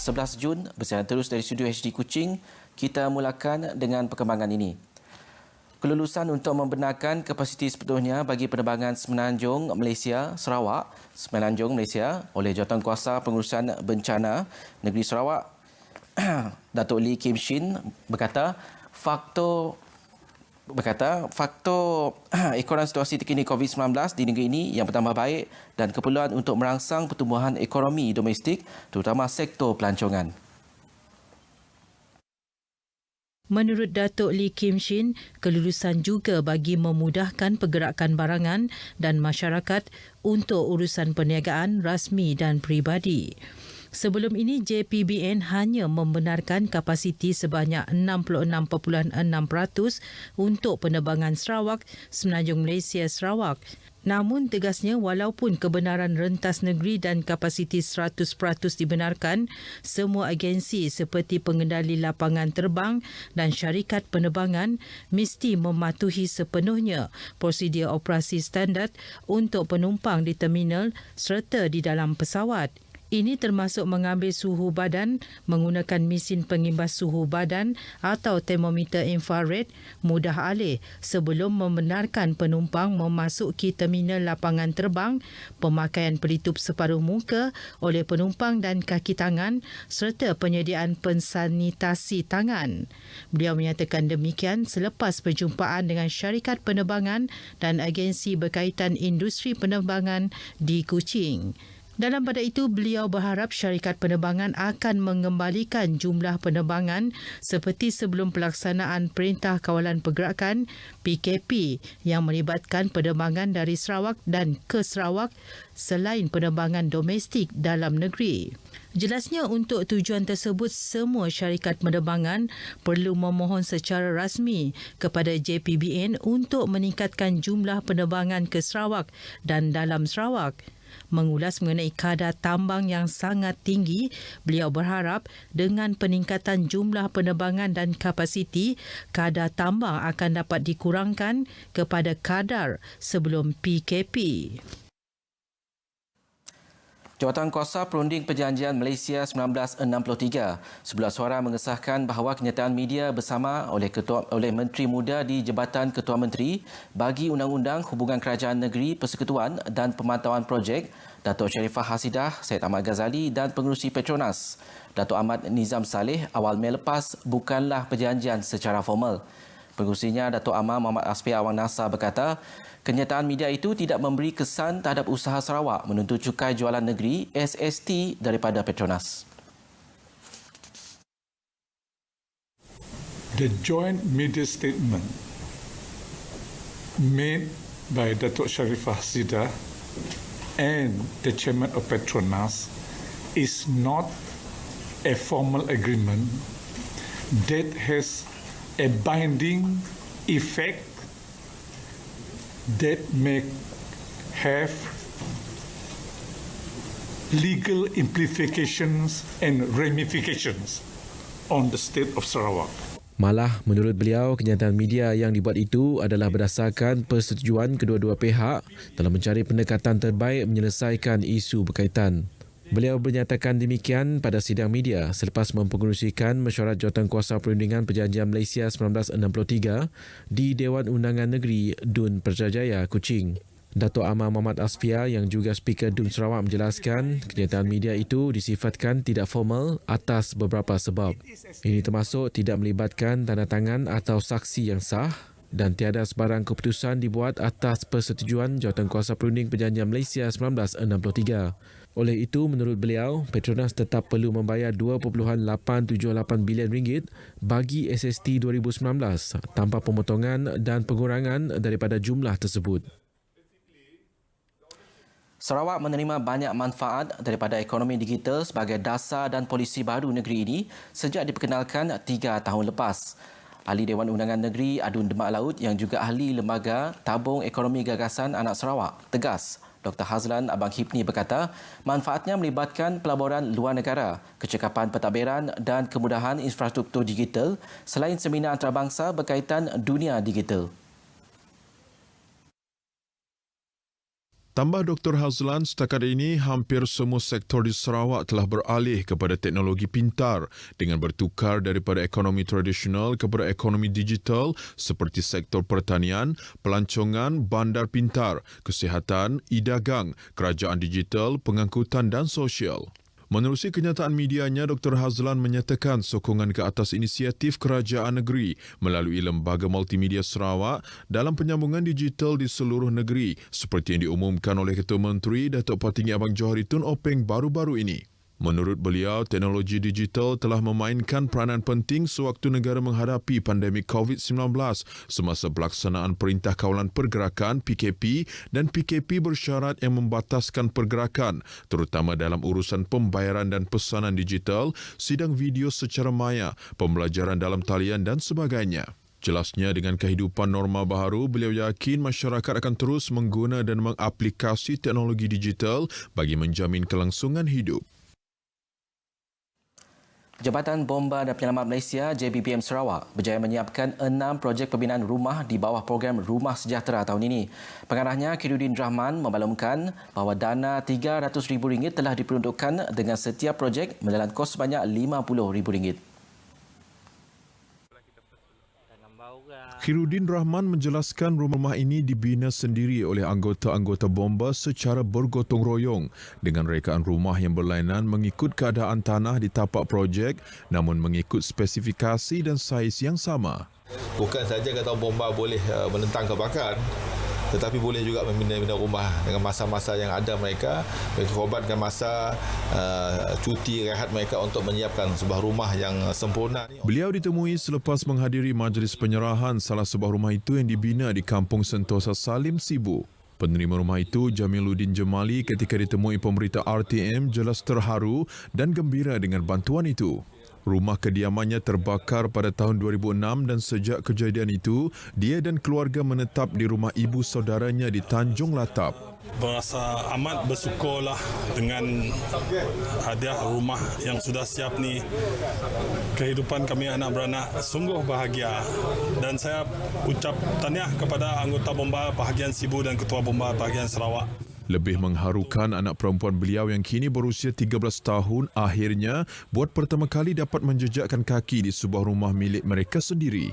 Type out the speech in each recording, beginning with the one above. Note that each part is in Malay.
11 Jun, bersiaran terus dari studio HD Kuching. Kita mulakan dengan perkembangan ini. Kelulusan untuk membenarkan kapasiti sepenuhnya bagi penerbangan Semenanjung Malaysia Sarawak oleh Jawatankuasa Pengurusan Bencana Negeri Sarawak Datuk Lee Kim Shin berkata faktor ekoran situasi terkini COVID-19 di negeri ini yang bertambah baik dan keperluan untuk merangsang pertumbuhan ekonomi domestik terutama sektor pelancongan. Menurut Datuk Lee Kim Shin, kelulusan juga bagi memudahkan pergerakan barangan dan masyarakat untuk urusan perniagaan rasmi dan peribadi. Sebelum ini, JPBN hanya membenarkan kapasiti sebanyak 66.6% untuk penerbangan Sarawak, Semenanjung Malaysia Sarawak. Namun tegasnya walaupun kebenaran rentas negeri dan kapasiti 100% dibenarkan, semua agensi seperti pengendali lapangan terbang dan syarikat penerbangan mesti mematuhi sepenuhnya prosedur operasi standard untuk penumpang di terminal serta di dalam pesawat. Ini termasuk mengambil suhu badan menggunakan mesin pengimbas suhu badan atau termometer infrared mudah alih sebelum membenarkan penumpang memasuki terminal lapangan terbang, pemakaian pelitup separuh muka oleh penumpang dan kaki tangan serta penyediaan pensanitasi tangan. Beliau menyatakan demikian selepas perjumpaan dengan syarikat penerbangan dan agensi berkaitan industri penerbangan di Kuching. Dalam pada itu, beliau berharap syarikat penerbangan akan mengembalikan jumlah penerbangan seperti sebelum pelaksanaan Perintah Kawalan Pergerakan PKP yang melibatkan penerbangan dari Sarawak dan ke Sarawak selain penerbangan domestik dalam negeri. Jelasnya untuk tujuan tersebut, semua syarikat penerbangan perlu memohon secara rasmi kepada JPBN untuk meningkatkan jumlah penerbangan ke Sarawak dan dalam Sarawak. Mengulas mengenai kadar tambang yang sangat tinggi, beliau berharap dengan peningkatan jumlah penerbangan dan kapasiti, kadar tambang akan dapat dikurangkan kepada kadar sebelum PKP. Jawatankuasa Perunding Perjanjian Malaysia 1963 sebelah suara mengesahkan bahawa kenyataan media bersama oleh Menteri Muda di Jabatan Ketua Menteri bagi Undang-Undang Hubungan Kerajaan Negeri, Persekutuan dan Pemantauan Projek Datuk Sharifah Hasidah, Syed Ahmad Ghazali dan Pengerusi Petronas Datuk Ahmad Nizam Saleh awal Mei lepas bukanlah perjanjian secara formal. Pengerusinya Datuk Amar Muhammad Asfiah Awang Nasar berkata, kenyataan media itu tidak memberi kesan terhadap usaha Sarawak menuntut cukai jualan negeri SST daripada Petronas. The joint media statement made by Datuk Sharifah Hasidah and the chairman of Petronas is not a formal agreement that has a binding effect that may have legal implications and ramifications on the state of Sarawak. Malah, menurut beliau, kenyataan media yang dibuat itu adalah berdasarkan persetujuan kedua-dua pihak dalam mencari pendekatan terbaik menyelesaikan isu berkaitan. Beliau menyatakan demikian pada sidang media selepas mempengerusikan mesyuarat Jawatankuasa Perundingan Perjanjian Malaysia 1963 di Dewan Undangan Negeri Dun Putrajaya, Kuching. Datuk Amar Muhammad Asfiah yang juga Speaker Dun Sarawak menjelaskan kenyataan media itu disifatkan tidak formal atas beberapa sebab. Ini termasuk tidak melibatkan tanda tangan atau saksi yang sah dan tiada sebarang keputusan dibuat atas persetujuan Jawatankuasa Perunding Perjanjian Malaysia 1963. Oleh itu, menurut beliau, Petronas tetap perlu membayar RM2.878 bilion bagi SST 2019 tanpa pemotongan dan pengurangan daripada jumlah tersebut. Sarawak menerima banyak manfaat daripada ekonomi digital sebagai dasar dan polisi baru negeri ini sejak diperkenalkan 3 tahun lepas. Ahli Dewan Undangan Negeri Adun Demak Laut yang juga ahli Lembaga Tabung Ekonomi Gagasan Anak Sarawak tegas Dr. Hazlan Abang Hipni berkata manfaatnya melibatkan pelaburan luar negara, kecekapan pentadbiran dan kemudahan infrastruktur digital selain seminar antarabangsa berkaitan dunia digital. Tambah Dr. Hazlan, setakat ini hampir semua sektor di Sarawak telah beralih kepada teknologi pintar dengan bertukar daripada ekonomi tradisional kepada ekonomi digital seperti sektor pertanian, pelancongan, bandar pintar, kesihatan, e-dagang, kerajaan digital, pengangkutan dan sosial. Menerusi kenyataan medianya, Dr. Hazlan menyatakan sokongan ke atas inisiatif kerajaan negeri melalui Lembaga Multimedia Sarawak dalam penyambungan digital di seluruh negeri seperti yang diumumkan oleh Ketua Menteri Datuk Patinggi Abang Johari Tun Openg baru-baru ini. Menurut beliau, teknologi digital telah memainkan peranan penting sewaktu negara menghadapi pandemik COVID-19 semasa pelaksanaan Perintah Kawalan Pergerakan PKP dan PKP bersyarat yang membataskan pergerakan terutama dalam urusan pembayaran dan pesanan digital, sidang video secara maya, pembelajaran dalam talian dan sebagainya. Jelasnya dengan kehidupan normal baharu, beliau yakin masyarakat akan terus mengguna dan mengaplikasi teknologi digital bagi menjamin kelangsungan hidup. Jabatan Bomba dan Penyelamat Malaysia JBPM Sarawak berjaya menyiapkan 6 projek pembinaan rumah di bawah program Rumah Sejahtera tahun ini. Pengarahnya Khairuddin Rahman memaklumkan bahawa dana RM300,000 telah diperuntukkan dengan setiap projek menelan kos sebanyak RM50,000. Khairuddin Rahman menjelaskan rumah ini dibina sendiri oleh anggota-anggota Bomba secara bergotong royong dengan rekaan rumah yang berlainan mengikut keadaan tanah di tapak projek namun mengikut spesifikasi dan saiz yang sama. Bukan saja kata Bomba boleh menentang kebakaran, tetapi boleh juga membina rumah dengan masa-masa yang ada mereka korbankan masa cuti rehat mereka untuk menyiapkan sebuah rumah yang sempurna. Beliau ditemui selepas menghadiri majlis penyerahan salah sebuah rumah itu yang dibina di Kampung Sentosa Salim, Sibu. Penerima rumah itu, Jamiluddin Jemali, ketika ditemui pemberita RTM jelas terharu dan gembira dengan bantuan itu. Rumah kediamannya terbakar pada tahun 2006 dan sejak kejadian itu, dia dan keluarga menetap di rumah ibu saudaranya di Tanjung Latap. Berasa amat bersyukurlah dengan hadiah rumah yang sudah siap ni. Kehidupan kami anak beranak sungguh bahagia dan saya ucap tahniah kepada anggota Bomba bahagian Sibu dan Ketua Bomba bahagian Sarawak. Lebih mengharukan, anak perempuan beliau yang kini berusia 13 tahun akhirnya buat pertama kali dapat menjejakkan kaki di sebuah rumah milik mereka sendiri.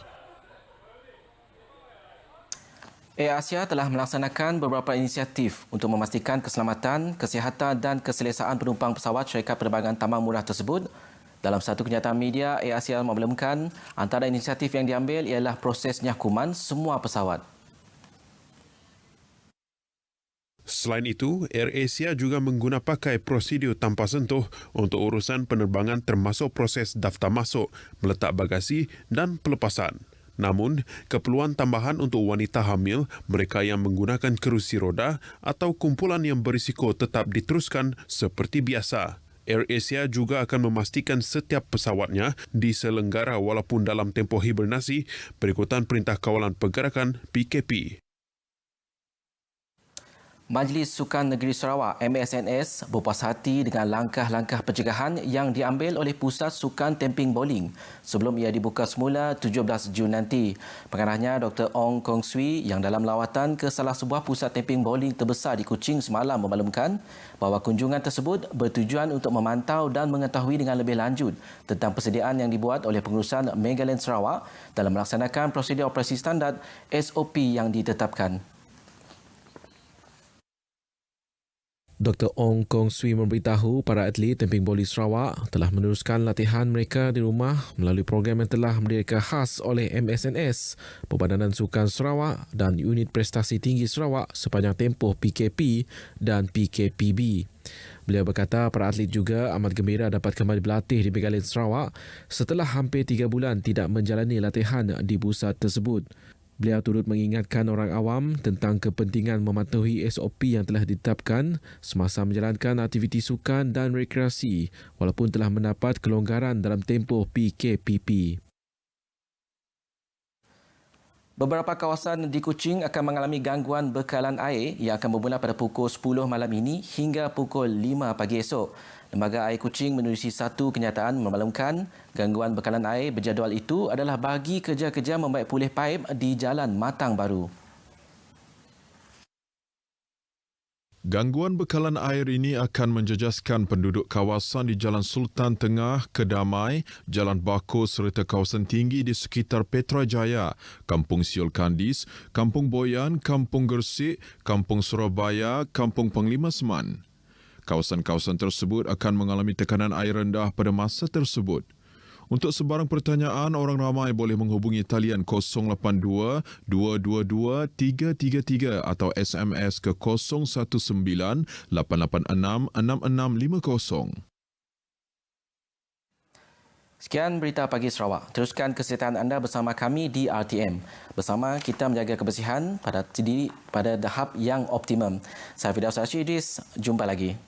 Air Asia telah melaksanakan beberapa inisiatif untuk memastikan keselamatan, kesihatan dan keselesaan penumpang pesawat syarikat penerbangan tambang murah tersebut. Dalam satu kenyataan media, Air Asia maklumkan antara inisiatif yang diambil ialah proses nyakuman semua pesawat. Selain itu, AirAsia juga menggunakan pakai prosedur tanpa sentuh untuk urusan penerbangan termasuk proses daftar masuk, meletak bagasi dan pelepasan. Namun, keperluan tambahan untuk wanita hamil, mereka yang menggunakan kerusi roda atau kumpulan yang berisiko tetap diteruskan seperti biasa. AirAsia juga akan memastikan setiap pesawatnya diselenggara walaupun dalam tempoh hibernasi berikutan Perintah Kawalan Pergerakan PKP. Majlis Sukan Negeri Sarawak MSNS berpuas hati dengan langkah-langkah pencegahan yang diambil oleh Pusat Sukan Temping Bowling sebelum ia dibuka semula 17 Jun nanti. Pengarahnya Dr. Ong Kong Swee yang dalam lawatan ke salah sebuah pusat temping bowling terbesar di Kuching semalam memaklumkan bahawa kunjungan tersebut bertujuan untuk memantau dan mengetahui dengan lebih lanjut tentang persediaan yang dibuat oleh pengurusan Megaland Sarawak dalam melaksanakan prosedur operasi standard SOP yang ditetapkan. Dr. Ong Kong Swee memberitahu para atlet temping bowling Sarawak telah meneruskan latihan mereka di rumah melalui program yang telah mendirikan khas oleh MSNS, Perbadanan Sukan Sarawak dan Unit Prestasi Tinggi Sarawak sepanjang tempoh PKP dan PKPB. Beliau berkata para atlet juga amat gembira dapat kembali berlatih di Megaland Sarawak setelah hampir 3 bulan tidak menjalani latihan di pusat tersebut. Beliau turut mengingatkan orang awam tentang kepentingan mematuhi SOP yang telah ditetapkan semasa menjalankan aktiviti sukan dan rekreasi walaupun telah mendapat kelonggaran dalam tempoh PKPP. Beberapa kawasan di Kuching akan mengalami gangguan bekalan air yang akan bermula pada pukul 10 malam ini hingga pukul 5 pagi esok. Lembaga Air Kuching menerusi satu kenyataan memaklumkan gangguan bekalan air berjadual itu adalah bagi kerja-kerja membaik pulih paip di Jalan Matang Baru. Gangguan bekalan air ini akan menjejaskan penduduk kawasan di Jalan Sultan Tengah, Kedamai, Jalan Bako serta kawasan tinggi di sekitar Petrajaya, Kampung Siol Kandis, Kampung Boyan, Kampung Gersik, Kampung Surabaya, Kampung Panglima Seman. Kawasan-kawasan tersebut akan mengalami tekanan air rendah pada masa tersebut. Untuk sebarang pertanyaan, orang ramai boleh menghubungi talian 082-222-333 atau SMS ke 019-886-6650. Sekian berita pagi Sarawak. Teruskan kesihatan anda bersama kami di RTM. Bersama kita menjaga kebersihan pada tahap yang optimum. Saya Firdaus Idris, jumpa lagi.